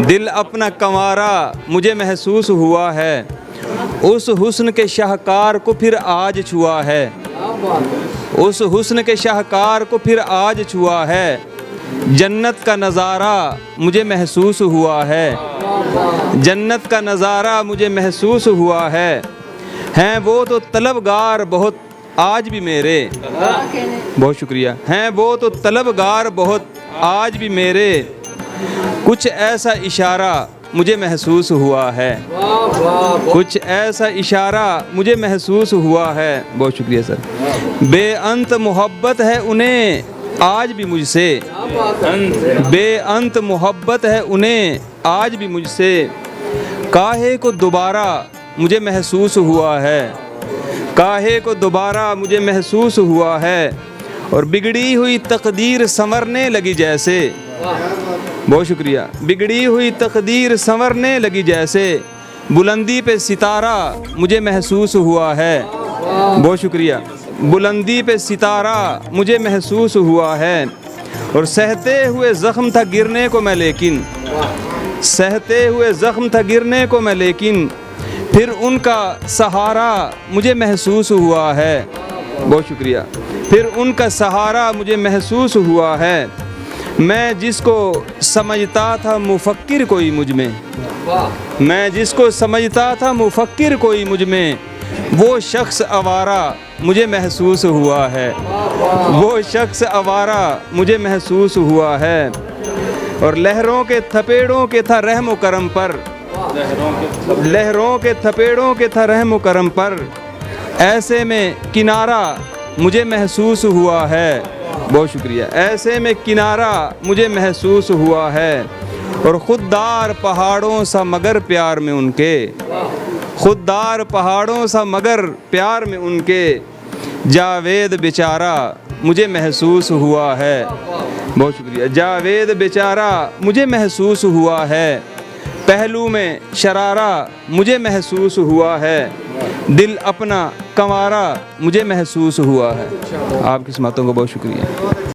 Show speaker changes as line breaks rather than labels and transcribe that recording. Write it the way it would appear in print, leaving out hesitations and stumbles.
دل اپنا کنوارا مجھے محسوس ہوا ہے، اس حسن کے شاہکار کو پھر آج چھوا ہے، اس حسن کے شاہکار کو پھر آج چھوا ہے، جنت کا نظارہ مجھے محسوس ہوا ہے، جنت کا نظارہ مجھے محسوس ہوا ہے، ہیں وہ تو طلبگار بہت آج بھی میرے، بہت شکریہ، ہیں وہ تو طلبگار بہت آج بھی میرے، کچھ ایسا اشارہ مجھے محسوس ہوا ہے، کچھ ایسا اشارہ مجھے محسوس ہوا ہے، بہت شکریہ سر، بے انت محبت ہے انہیں آج بھی مجھ سے، بے انت محبت ہے انہیں آج بھی مجھ سے، کاہے کو دوبارہ مجھے محسوس ہوا ہے، کاہے کو دوبارہ مجھے محسوس ہوا ہے، اور بگڑی ہوئی تقدیر سنورنے لگی جیسے، بہت شکریہ، بگڑی ہوئی تقدیر سنورنے لگی جیسے، بلندی پہ ستارہ مجھے محسوس ہوا ہے، بہت شکریہ، بلندی پہ ستارہ مجھے محسوس ہوا ہے، اور سہتے ہوئے زخم تھا گرنے کو میں لیکن، سہتے ہوئے زخم تھا گرنے کو میں لیکن، پھر ان کا سہارا مجھے محسوس ہوا ہے، بہت شکریہ، پھر ان کا سہارا مجھے محسوس ہوا ہے، میں جس کو سمجھتا تھا مفکر کوئی مجھ میں، میں جس کو سمجھتا تھا مفکر کوئی مجھ میں، وہ شخص آوارہ مجھے محسوس ہوا ہے، وہ شخص آوارہ مجھے محسوس ہوا ہے، اور لہروں کے تھپیڑوں کے تھا رحم و کرم پر، لہروں کے تھپیڑوں کے تھا رحم و کرم پر، ایسے میں کنارہ مجھے محسوس ہوا ہے، بہت شکریہ، ایسے میں کنارہ مجھے محسوس ہوا ہے، اور خوددار پہاڑوں سا مگر پیار میں ان کے، خوددار پہاڑوں سا مگر پیار میں ان کے، جاوید بیچارہ مجھے محسوس ہوا ہے، بہت شکریہ، جاوید بیچارہ مجھے محسوس ہوا ہے، پہلو میں شرارہ مجھے محسوس ہوا ہے، دل اپنا کنوارا مجھے محسوس ہوا ہے۔ آپ کی سماعتوں کو بہت شکریہ۔